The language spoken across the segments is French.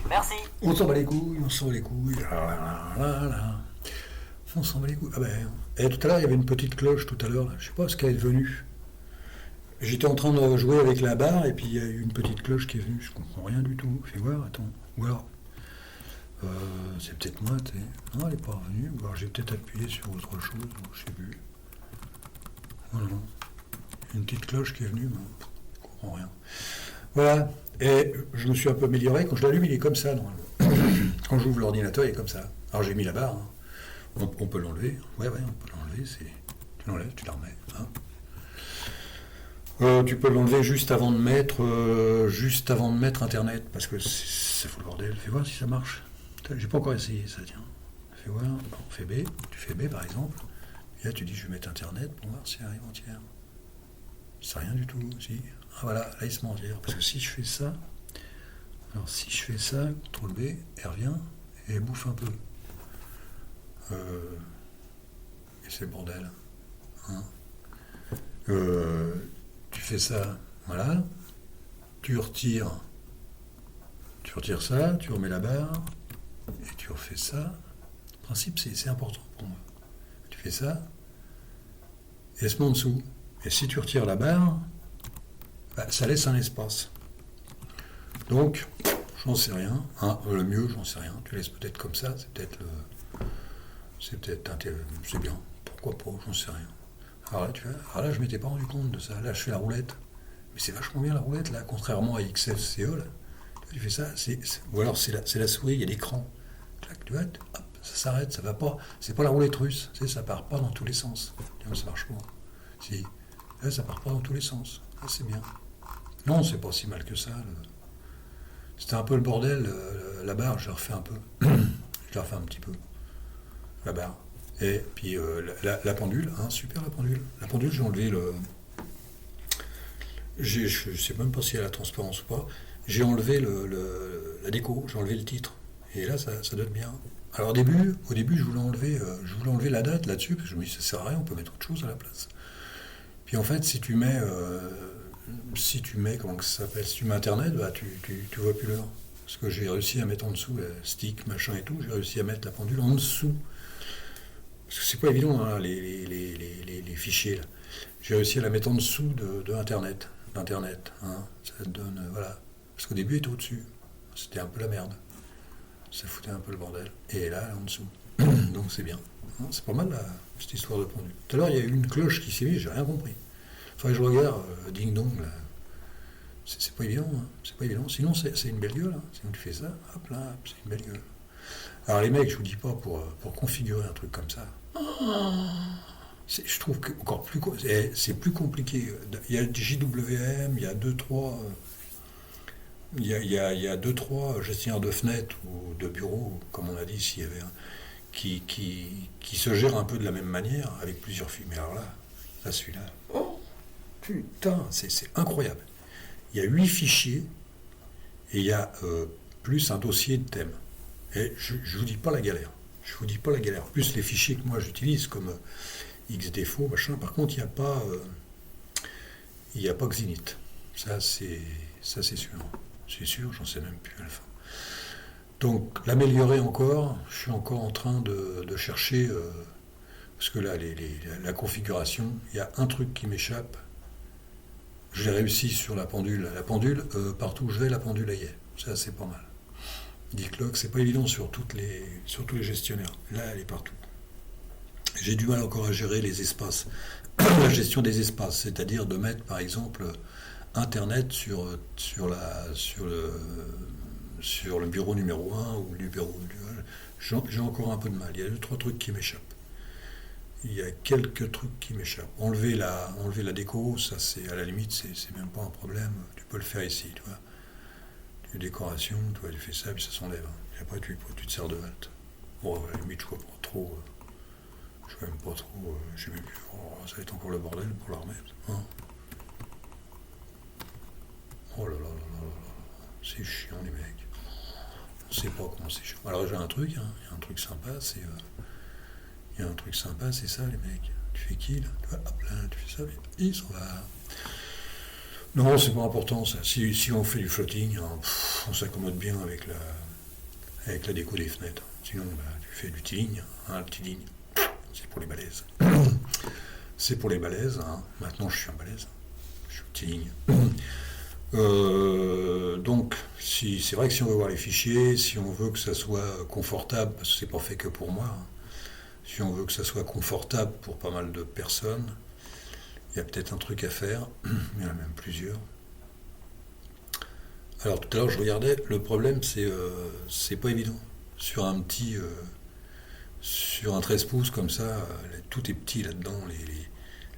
Merci. On s'en bat les couilles, on s'en bat les couilles, on s'en bat les couilles. Ah ben, et tout à l'heure, il y avait une petite cloche tout à l'heure, là. Je sais pas ce qu'elle est devenue. J'étais en train de jouer avec la barre, et puis il y a eu une petite cloche qui est venue, je comprends rien du tout. Fais voir, attends. Ou alors, c'est peut-être moi, tu sais. Non, elle n'est pas revenue, ou alors j'ai peut-être appuyé sur autre chose, je sais plus. Voilà. Une petite cloche qui est venue, mais je comprends rien. Voilà. Et je me suis un peu amélioré. Quand je l'allume, il est comme ça, normalement. Quand j'ouvre l'ordinateur, il est comme ça. Alors j'ai mis la barre. Hein. On peut l'enlever. Ouais, on peut l'enlever. Tu l'enlèves, tu la remets. Hein. Tu peux l'enlever juste avant de mettre Internet, parce que c'est fou le bordel. Fais voir si ça marche. J'ai pas encore essayé ça, tiens. Fais voir. Bon, fais B. Tu fais B, par exemple. Et là, tu dis, je vais mettre Internet pour voir si elle arrive entière. C'est rien du tout, si. Ah voilà, là il se mentir. Parce que si je fais ça, CTRL B, elle revient et elle bouffe un peu. Et c'est le bordel. Hein. Tu fais ça, voilà. Tu retires ça, tu remets la barre, et tu refais ça. Le principe, c'est important pour moi. Tu fais ça, et elle se met en dessous. Et si tu retires la barre, ça laisse un espace. Donc, j'en sais rien. Hein, le mieux, j'en sais rien. Tu laisses peut-être comme ça, c'est bien. Pourquoi pas, j'en sais rien. Alors là, je m'étais pas rendu compte de ça. Là, je fais la roulette. Mais c'est vachement bien la roulette, là, contrairement à XFCE, là. Tu fais ça, ou alors c'est la souris, il y a l'écran. Tu vois, hop, ça s'arrête, ça va pas. C'est pas la roulette russe, tu sais, ça part pas dans tous les sens. Tu vois, ça marche pas. Si. Là, ça part pas dans tous les sens. Là, c'est bien. Non, c'est pas si mal que ça. C'était un peu le bordel, la barre, je la refais un peu. Je la refais un petit peu. La barre. Et puis la pendule, hein, super la pendule. La pendule, j'ai enlevé je sais même pas si elle a la transparence ou pas. J'ai enlevé la déco, j'ai enlevé le titre. Et là, ça donne bien. Alors au début, je voulais enlever la date là-dessus, parce que je me dis, ça sert à rien, on peut mettre autre chose à la place. Puis en fait, si tu mets, comment ça s'appelle, si tu mets Internet, tu vois plus l'heure. Parce que j'ai réussi à mettre en dessous, stick, machin et tout, j'ai réussi à mettre la pendule en dessous. Parce que c'est pas évident, hein, les fichiers, là. J'ai réussi à la mettre en dessous d'Internet. Hein. Ça te donne, voilà. Parce qu'au début, elle était au-dessus. C'était un peu la merde. Ça foutait un peu le bordel. Et là, en dessous. Donc c'est bien. Hein, c'est pas mal, cette histoire de pendule. Tout à l'heure, il y a eu une cloche qui s'est mise, j'ai rien compris. Faudrait que je regarde, ding dong, là. C'est pas évident, hein. C'est pas évident. Sinon, c'est une belle gueule. Hein. Sinon, tu fais ça, hop là, c'est une belle gueule. Alors, les mecs, je vous dis pas, pour configurer un truc comme ça, je trouve que encore plus, c'est plus compliqué. Il y a le JWM, il y a deux, trois gestionnaires de fenêtres ou de bureaux, comme on a dit, s'il y avait un, qui se gèrent un peu de la même manière, avec plusieurs films. Mais alors là, celui-là, oh, putain, c'est incroyable. Il y a 8 fichiers, et il y a plus un dossier de thème. Et je vous dis pas la galère. Plus les fichiers que moi j'utilise, comme XDFO, machin. Par contre, il n'y a pas Xinit. Ça, c'est sûr. C'est sûr, j'en sais même plus à la fin. Donc, l'améliorer encore, je suis encore en train de chercher, parce que là, la configuration, il y a un truc qui m'échappe. J'ai réussi sur la pendule. La pendule, partout où je vais, la pendule y est. Ça, c'est pas mal. Dicloc, c'est pas évident sur tous les gestionnaires. Là, elle est partout. J'ai du mal encore à gérer les espaces. La gestion des espaces, c'est-à-dire de mettre, par exemple, Internet sur le bureau numéro 1 ou le bureau... J'ai encore un peu de mal. Il y a 2-3 trucs qui m'échappent. Il y a quelques trucs qui m'échappent. Enlever la déco, ça c'est à la limite, c'est même pas un problème. Tu peux le faire ici, tu vois. Tu décoration, tu fais ça, puis ça s'enlève. Et après tu te sers de halte. Bon, à la limite, je comprends trop. Je sais même pas trop, je sais même plus. Oh, ça va être encore le bordel pour la remettre. Hein. Oh là là là là là là. C'est chiant les mecs. On sait pas comment c'est chiant. Alors j'ai un truc, hein. Il y a un truc sympa, c'est. Il y a un truc sympa, c'est ça les mecs. Tu fais qui là? Tu vois, hop là, tu fais ça, il s'en va. Non, c'est pas important ça. Si on fait du floating, hein, on s'accommode bien avec la déco des fenêtres. Sinon, bah, tu fais du tiling, hein, le tiling, c'est pour les balaises. C'est pour les balaises, hein. Maintenant je suis en balèze. Je suis au tiling. Donc, c'est vrai que si on veut voir les fichiers, si on veut que ça soit confortable, parce que c'est pas fait que pour moi, hein, si on veut que ça soit confortable pour pas mal de personnes, il y a peut-être un truc à faire, il y en a même plusieurs. Alors tout à l'heure je regardais, le problème c'est pas évident. Sur un petit, sur un 13 pouces comme ça, tout est petit là-dedans,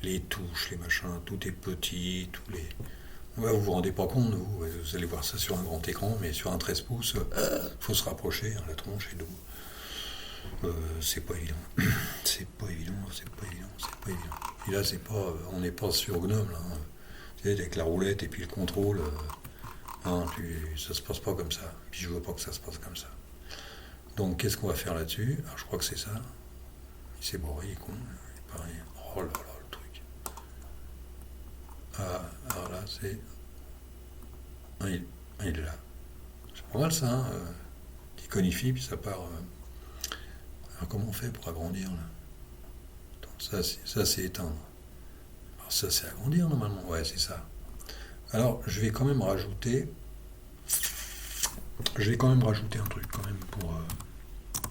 les touches, les machins, tout est petit, tous les... Ouais, vous vous rendez pas compte, vous allez voir ça sur un grand écran, mais sur un 13 pouces, faut se rapprocher, hein, la tronche est dos. C'est pas évident. C'est pas évident, c'est pas évident, c'est pas évident. Et là, c'est pas, on n'est pas sur Gnome, là. Hein. Tu sais, avec la roulette et puis le contrôle, hein, ça se passe pas comme ça. Puis je veux pas que ça se passe comme ça. Donc, qu'est-ce qu'on va faire là-dessus? Alors, je crois que c'est ça. Il s'est bourré, il est con. Il est pareil. Oh là là, le truc. Ah, alors là, c'est... Ah, il est là. C'est pas mal, ça, hein, qui conifie, puis ça part... Alors, comment on fait pour agrandir, là? Attends, ça, c'est éteindre. Alors, ça, c'est agrandir, normalement. Ouais, c'est ça. Alors, je vais quand même rajouter... un truc, quand même, pour...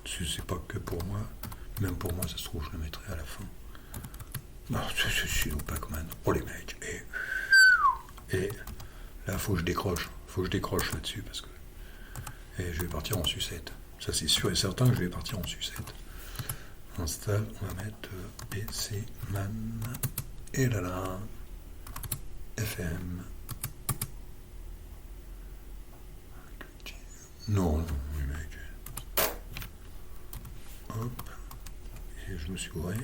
c'est pas que pour moi. Même pour moi, ça se trouve, je le mettrai à la fin. Alors, c'est le Pac-Man. Oh, les mecs. Et là, faut que je décroche. Faut que je décroche là-dessus, parce que... Et je vais partir en sucette. Ça, c'est sûr et certain que je vais partir en sucette. Installe, on va mettre PC Man. Et là, FM. Non, les mecs. Hop. Et je me suis gouré.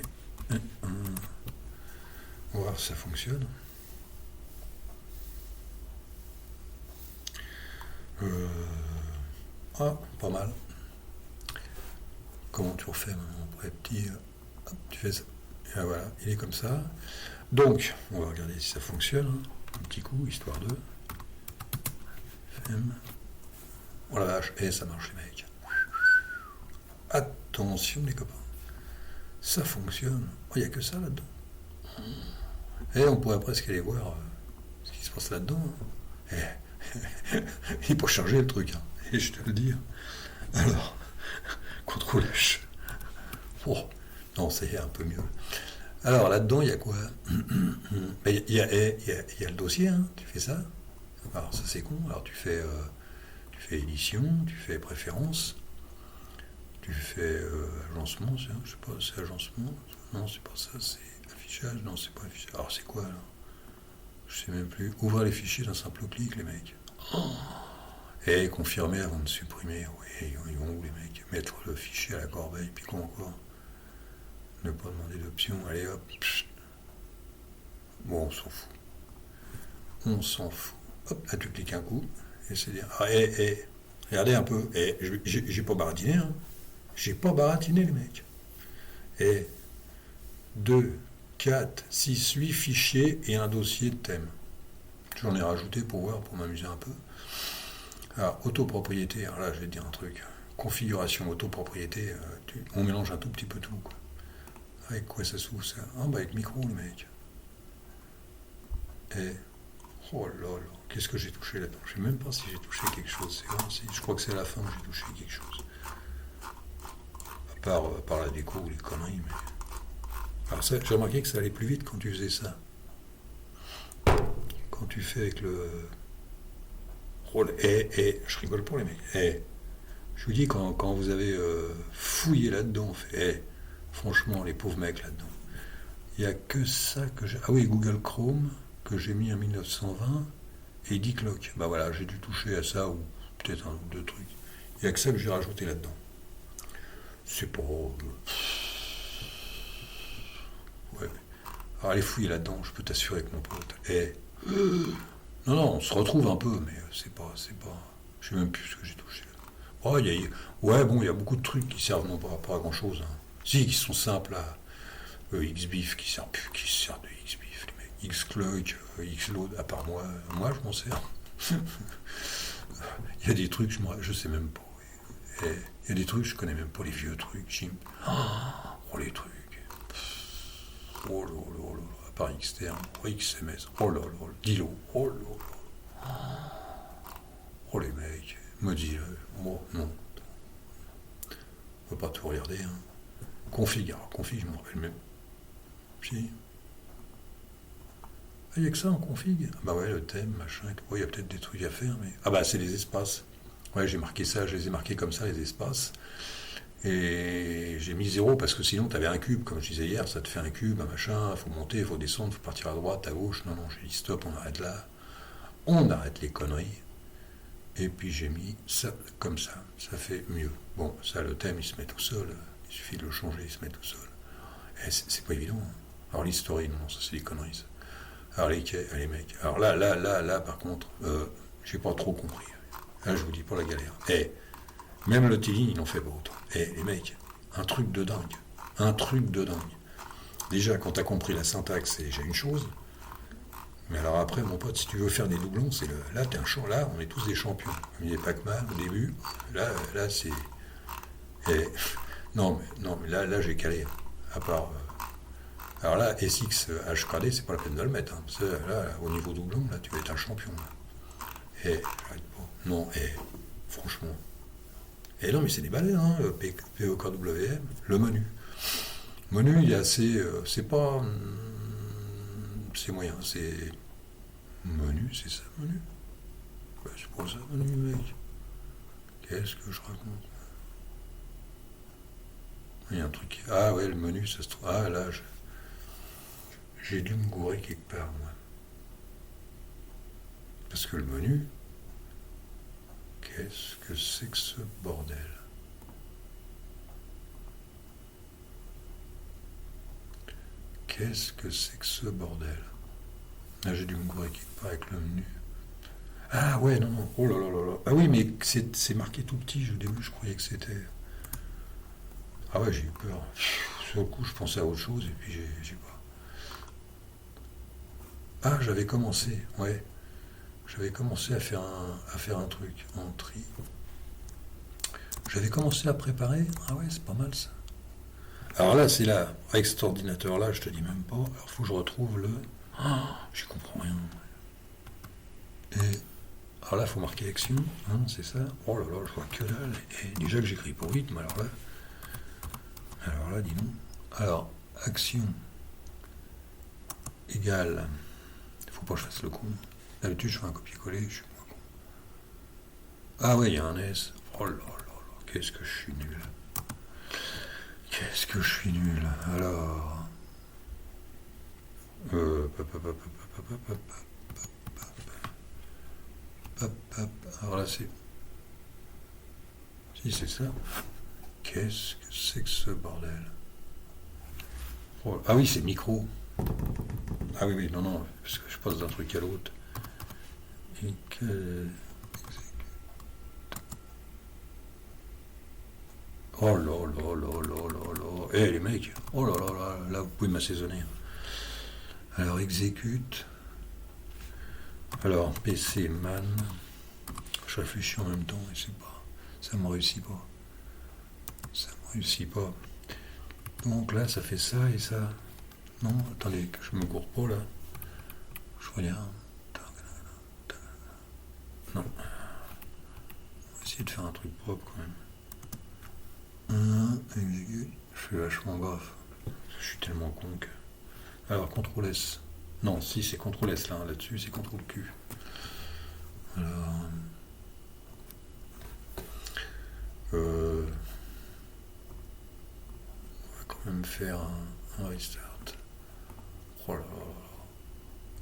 On va voir si ça fonctionne. Ah, pas mal. Comment tu refais, mon petit? Hop, tu fais ça. Et là, voilà, il est comme ça. Donc, on va regarder si ça fonctionne. Hein. Un petit coup, histoire de... FM. Oh la vache, et ça marche les mecs. Attention les copains. Ça fonctionne. Oh, il n'y a que ça là-dedans. Et on pourrait presque aller voir ce qui se passe là-dedans. Hein. Il n'est pas chargé le truc. Hein. Et je te le dis. Alors, contrôle H. Oh, non, c'est un peu mieux. Alors là-dedans, il y a quoi? Il y a le dossier, hein. Tu fais ça. Alors ça c'est con. Alors tu fais édition, tu fais préférences, tu fais agencement, je sais pas, c'est agencement. Non, c'est pas ça, c'est affichage. Non, c'est pas affichage. Alors c'est quoi là? Je sais même plus. Ouvrir les fichiers d'un simple clic, les mecs. Et confirmer avant de supprimer. Oui, ils vont où les mecs? Mettre le fichier à la corbeille, puis quoi encore? Ne pas demander d'option, allez hop. Bon, on s'en fout. On s'en fout. Hop, là tu cliques un coup, et c'est dire. Ah, regardez un peu. Et j'ai pas baratiné, hein. J'ai pas baratiné, les mecs. Et 2, 4, 6, 8 fichiers et un dossier de thème. J'en ai rajouté pour voir, pour m'amuser un peu. Alors, autopropriété, alors là je vais te dire un truc. Configuration, autopropriété, on mélange un tout petit peu tout, quoi. Avec quoi ça s'ouvre ça? Ah bah avec micro les mecs. Et oh là là, qu'est-ce que j'ai touché là-dedans? Je sais même pas si j'ai touché quelque chose. Je crois que c'est à la fin que j'ai touché quelque chose. À part par la déco ou les conneries, mais. Alors ça, j'ai remarqué que ça allait plus vite quand tu faisais ça. Quand tu fais avec le. Oh, je rigole pour les mecs. Je vous dis, quand vous avez fouillé là-dedans, franchement, les pauvres mecs là-dedans. Il n'y a que ça que j'ai... Ah oui, Google Chrome, que j'ai mis en 1920, et Dicklock. Bah voilà, j'ai dû toucher à ça, ou peut-être un ou deux trucs. Il n'y a que ça que j'ai rajouté là-dedans. C'est pas... Alors, aller fouiller là-dedans, je peux t'assurer avec mon pote. Et... Non, non, on se retrouve un peu, mais c'est pas... Je sais même plus ce que j'ai touché. Oh, ouais, bon, il y a beaucoup de trucs qui servent non pas à grand-chose. Hein. Si, qui sont simples, là. X-Beef, qui sert de X-Beef, les mecs. X-Cloak, X-Load, à part moi, je m'en sers. Il y a des trucs, je sais même pas. Et il y a des trucs, je connais même pas les vieux trucs, Jim. Oh, les trucs. Oh là là là, à part externe, oh, XMS, oh là là, Dilo, oh là là. Oh les mecs, me dis, oh non. On peut pas tout regarder, hein. Config, je m'en rappelle même. Si. Il n'y a que ça en config. Bah ouais, le thème, machin. Il y a peut-être des trucs à faire, mais. Ah bah c'est les espaces. Ouais, j'ai marqué ça, je les ai marqués comme ça, les espaces. Et j'ai mis 0 parce que sinon tu avais un cube, comme je disais hier, ça te fait un cube, un machin, il faut monter, il faut descendre, il faut partir à droite, à gauche. Non, j'ai dit stop, on arrête là. On arrête les conneries. Et puis j'ai mis ça comme ça fait mieux. Bon, ça, le thème, il se met tout seul. Il suffit de le changer, il se met tout seul. Et c'est pas évident. Hein. Alors l'historie, non, ça c'est des conneries. Ça. Alors les mecs. Alors là, par contre, j'ai pas trop compris. Là, je vous dis pas la galère. Même le Tilly, il en fait pas autant. Les mecs, un truc de dingue. Un truc de dingue. Déjà, quand t'as compris la syntaxe, c'est déjà une chose. Mais alors après, mon pote, si tu veux faire des doublons, là, t'es un champ. Là, on est tous des champions. Comme il est Pac-Man au début. Là, c'est. Non, mais là, j'ai calé. À part. Alors là, SX HKD, c'est pas la peine de le mettre. Hein. Là, au niveau doublon, là, tu vas être un champion. Là. Non, franchement. Non, mais c'est des balais, hein, POKWM, le menu. Menu, il est assez. C'est pas. C'est moyen, c'est. Menu, c'est ça, menu. Ouais, c'est pour ça, menu, mec. Qu'est-ce que je raconte? Il y a un truc. Ah ouais, le menu, ça se trouve. Ah là, j'ai dû me gourer quelque part, moi. Parce que le menu. Qu'est-ce que c'est que ce bordel? Qu'est-ce que c'est que ce bordel? Là, j'ai dû me gourer quelque part avec le menu. Ah ouais, non. Oh là là là là. Ah oui, mais c'est marqué tout petit. Au début, je croyais que c'était... Ah ouais, j'ai eu peur. Sur le coup, je pensais à autre chose et puis j'ai pas... Ah, j'avais commencé, ouais. J'avais commencé à faire un truc en tri. J'avais commencé à préparer. Ah ouais, c'est pas mal ça. Alors là, c'est là, avec cet ordinateur-là, je te dis même pas. Alors faut que je retrouve le... j'y comprends rien. Et... Alors là, il faut marquer action, hein, c'est ça. Oh là là, je vois que dalle. Et déjà que j'écris pour vite, mais alors là, dis donc. Alors, action égale... Il faut pas que je fasse le con. D'habitude, je fais un copier-coller, je suis moins con. Ah ouais, il y a un S. Oh là là là, qu'est-ce que je suis nul. Qu'est-ce que je suis nul. Alors... Alors là, c'est... Si, c'est ça. Qu'est-ce que c'est que ce bordel? Ah oui, c'est micro. Ah oui, non, parce que je passe d'un truc à l'autre. Et que... Oh là là là là là là. Les mecs, oh là là là, là, vous pouvez m'assaisonner. Alors, exécute. Alors, PC, man. Je réfléchis en même temps et c'est pas... Ça me réussit pas. Ça me réussit pas. Donc là, ça fait ça et ça. Non, attendez, que je me gourde pas là. Je regarde. Non. On va essayer de faire un truc propre quand même. Exécute. Je fais vachement gaffe. Je suis tellement con que... Alors, CTRL S. Non, si, c'est CTRL S là-dessus, c'est CTRL Q. Alors... on va quand même faire un restart. Oh là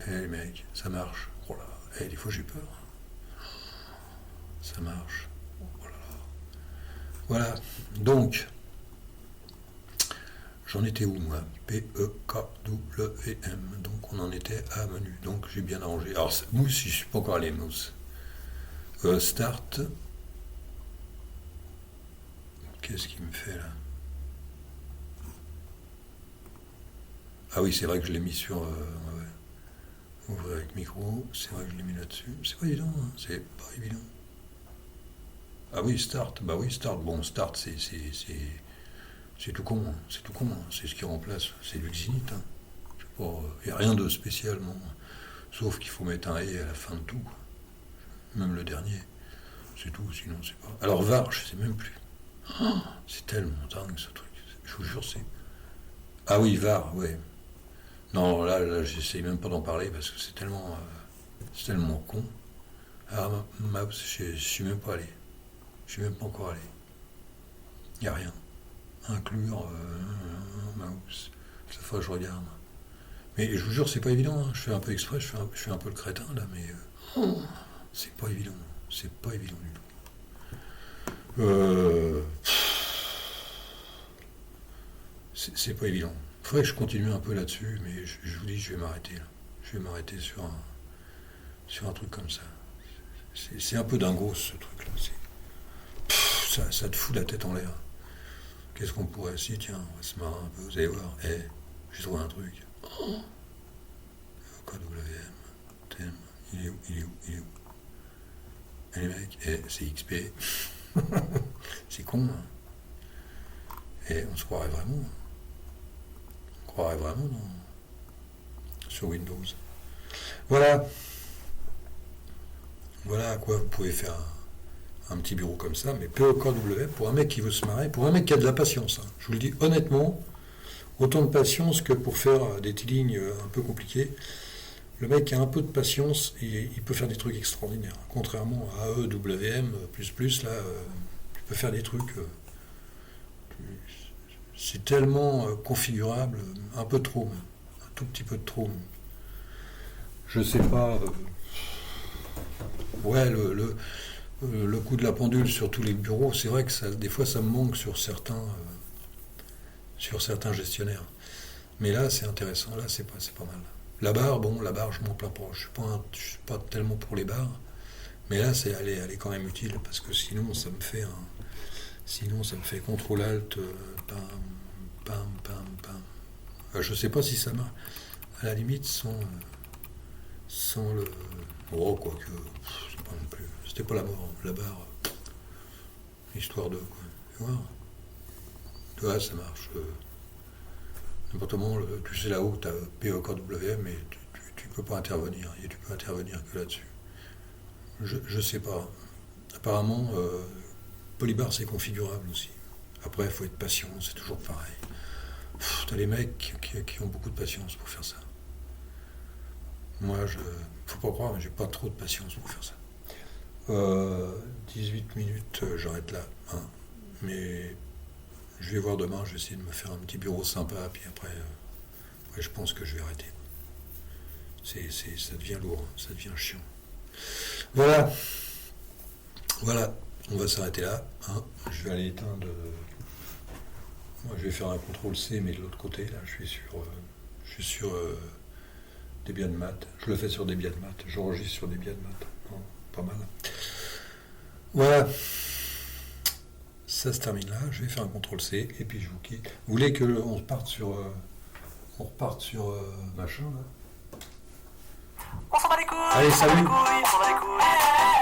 là. Les mecs, ça marche. Oh là. Des fois j'ai peur. Ça marche. Oh là là. Voilà. Donc, J'en étais où, moi? P-E-K-W-M. Donc, on en était à menu. Donc, j'ai bien arrangé. Alors, mousse, je suis pas encore allé, mousse. Start. Qu'est-ce qu'il me fait, là? Ah oui, c'est vrai que je l'ai mis sur... ouais. Ouvrir avec micro. C'est vrai que je l'ai mis là-dessus. C'est pas évident, hein. C'est pas évident. Ah oui, start. Bah oui, start. Bon, start, c'est tout con. Hein. C'est tout con. Hein. C'est ce qui remplace. C'est du Xinit. Hein. Il n'y a rien de spécialement. Sauf qu'il faut mettre un « et » à la fin de tout. Quoi. Même le dernier. C'est tout, sinon c'est pas... Alors var, je sais même plus. Oh, c'est tellement dingue ce truc. Je vous jure, c'est... Ah oui, var, ouais. Non, là j'essaye même pas d'en parler parce que c'est tellement con. Ah, Mouse, je suis même pas allé. Je suis même pas encore allé. Il n'y a rien. Inclure Mouse. Cette fois, je regarde. Mais je vous jure, c'est pas évident. Hein. Je fais un peu exprès, je fais un peu le crétin là, mais c'est pas évident. C'est pas évident du tout. C'est pas évident. Il faudrait que je continue un peu là-dessus, mais je vous dis, je vais m'arrêter là. Je vais m'arrêter sur un truc comme ça. C'est un peu dingo ce truc-là. Ça te fout la tête en l'air. Qu'est-ce qu'on pourrait... Si, tiens, on va se marrer un peu. Vous allez voir. J'ai trouvé un truc. KWM. Thème. Il est où? Et les mecs, c'est XP. C'est con, hein. Et on se croirait vraiment. On croirait vraiment sur Windows. Voilà. Voilà à quoi vous pouvez faire un petit bureau comme ça, mais POKW, pour un mec qui veut se marrer, pour un mec qui a de la patience. Hein. Je vous le dis honnêtement, autant de patience que pour faire des petits lignes un peu compliquées. Le mec qui a un peu de patience, il peut faire des trucs extraordinaires. Contrairement à AEWM, là, tu peux faire des trucs... c'est tellement configurable, un peu trop, même. Un tout petit peu de trop. Même. Je sais pas... ouais, le coup de la pendule sur tous les bureaux, c'est vrai que des fois ça me manque sur certains gestionnaires. Mais là, c'est intéressant, là, c'est pas mal. La barre, je m'en plains pas. Je suis pas tellement pour les barres, mais là, elle est quand même utile parce que sinon, ça me fait CTRL ALT, pam. Je sais pas si ça marche. À la limite, sans le. Oh, quoique, c'est pas non plus. C'était pas la mort, la barre. Histoire de quoi. Tu vois, ça marche. N'importe comment, tu sais là-haut, tu as POKW, mais tu peux pas intervenir. Et tu peux intervenir que là-dessus. Je sais pas. Apparemment, Polybar, c'est configurable aussi. Après, il faut être patient, c'est toujours pareil. T'as les mecs qui ont beaucoup de patience pour faire ça. Moi, faut pas croire, mais j'ai pas trop de patience pour faire ça. 18 minutes, j'arrête là. Hein. Mais... je vais voir demain, je vais essayer de me faire un petit bureau sympa, puis après je pense que je vais arrêter. Ça devient lourd, ça devient chiant. Voilà, on va s'arrêter là. Hein. Je vais aller éteindre... moi, je vais faire un CTRL-C, mais de l'autre côté, là, je suis sur Debian Mat. Je le fais sur Debian Mat, j'enregistre sur Debian Mat. Non, pas mal. Voilà. Ça se termine là, je vais faire un CTRL-C et puis je vous quitte. Vous voulez qu'on reparte sur machin là? On s'en bat les couilles. Allez, salut. On s'en bat les couilles.